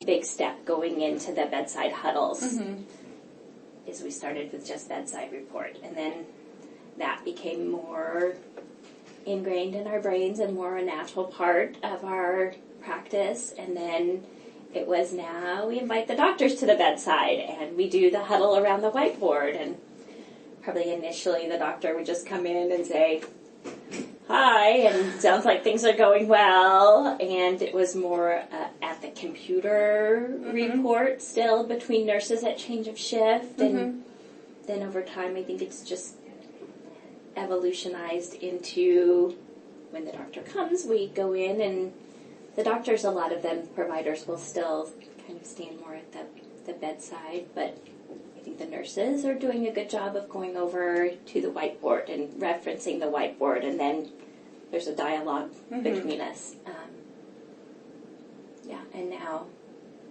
big step going into the bedside huddles. Mm-hmm. Is we started with just bedside report, and then that became more ingrained in our brains and more a natural part of our practice. And then it was now we invite the doctors to the bedside and we do the huddle around the whiteboard. And probably initially the doctor would just come in and say, hi, and sounds like things are going well. And it was more at the computer report still between nurses at change of shift. And then over time I think it's just evolutionized into when the doctor comes, we go in, and the doctors, a lot of them, providers, will still kind of stand more at the bedside, but I think the nurses are doing a good job of going over to the whiteboard and referencing the whiteboard, and then there's a dialogue between us. And now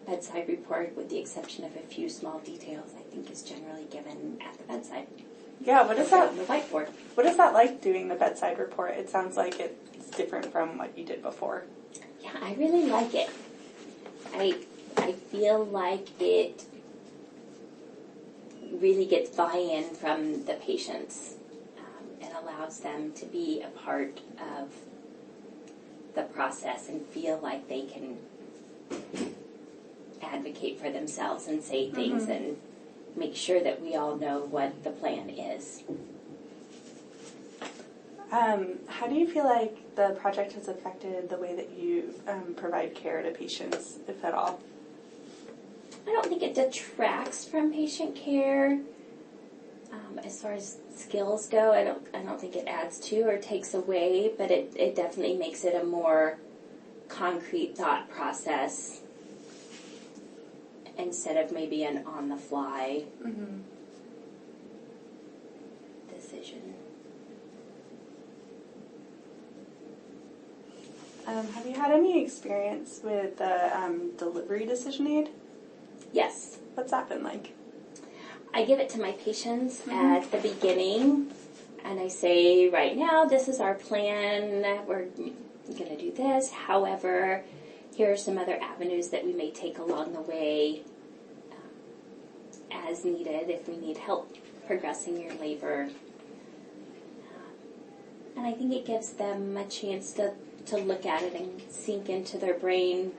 bedside report, with the exception of a few small details, I think is generally given at the bedside. Yeah, what is that? On the whiteboard. What is that like, doing the bedside report? It sounds like it's different from what you did before. Yeah, I really like it. I feel like it really gets buy-in from the patients and allows them to be a part of the process and feel like they can advocate for themselves and say things and make sure that we all know what the plan is. How do you feel like the project has affected the way that you provide care to patients, if at all? I don't think it detracts from patient care. As far as skills go, I don't think it adds to or takes away, but it definitely makes it a more concrete thought process instead of maybe an on-the-fly decision. Have you had any experience with the delivery decision aid? Yes. What's that been like? I give it to my patients at the beginning, and I say, right now, this is our plan. We're going to do this. However, here are some other avenues that we may take along the way as needed if we need help progressing your labor. And I think it gives them a chance to look at it and sink into their brain,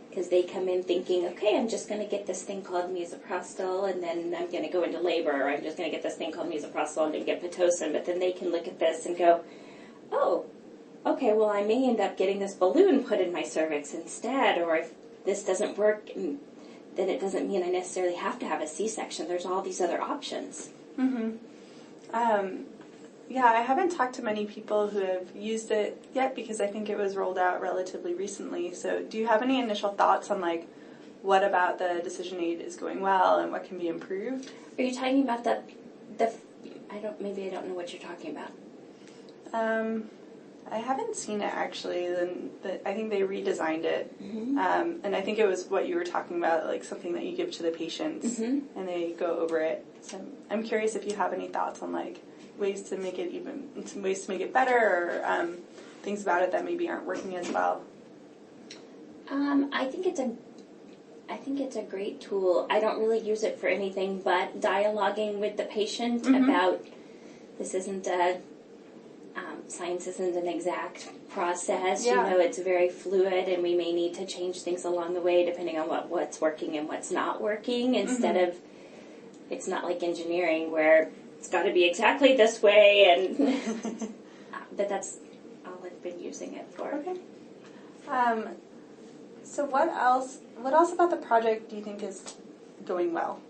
because they come in thinking, okay, I'm just going to get this thing called misoprostol, and then I'm going to go into labor, or I'm just going to get this thing called misoprostol and then get Pitocin. But then they can look at this and go, oh, okay, well, I may end up getting this balloon put in my cervix instead, or if this doesn't work, then it doesn't mean I necessarily have to have a C-section. There's all these other options. Yeah, I haven't talked to many people who have used it yet because I think it was rolled out relatively recently. So do you have any initial thoughts on, like, what about the decision aid is going well and what can be improved? Are you talking about the I don't know what you're talking about. I haven't seen it actually. I think they redesigned it. And I think it was what you were talking about, like something that you give to the patients and they go over it. So I'm curious if you have any thoughts on, like, ways to make it better, or things about it that maybe aren't working as well. I think it's a great tool. I don't really use it for anything but dialoguing with the patient about this isn't science isn't an exact process. Yeah. You know, it's very fluid, and we may need to change things along the way depending on what's working and what's not working. Instead of, it's not like engineering where it's got to be exactly this way, and but that's all I've been using it for. Okay. So what else about the project do you think is going well?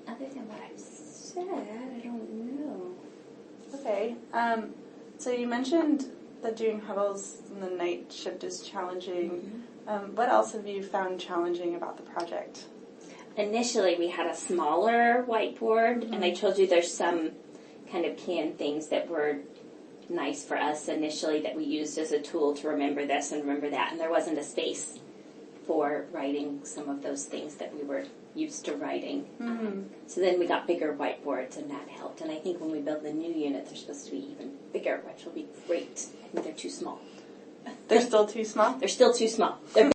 Other than what I've said, I don't know. Okay. So you mentioned that doing huddles in the night shift is challenging. What else have you found challenging about the project? Initially, we had a smaller whiteboard, and I told you there's some kind of canned things that were nice for us initially that we used as a tool to remember this and remember that, and there wasn't a space for writing some of those things that we were used to writing. So then we got bigger whiteboards, and that helped. And I think when we build the new unit, they're supposed to be even bigger, which will be great. I think they're too small. They're still too small? They're still too small. They're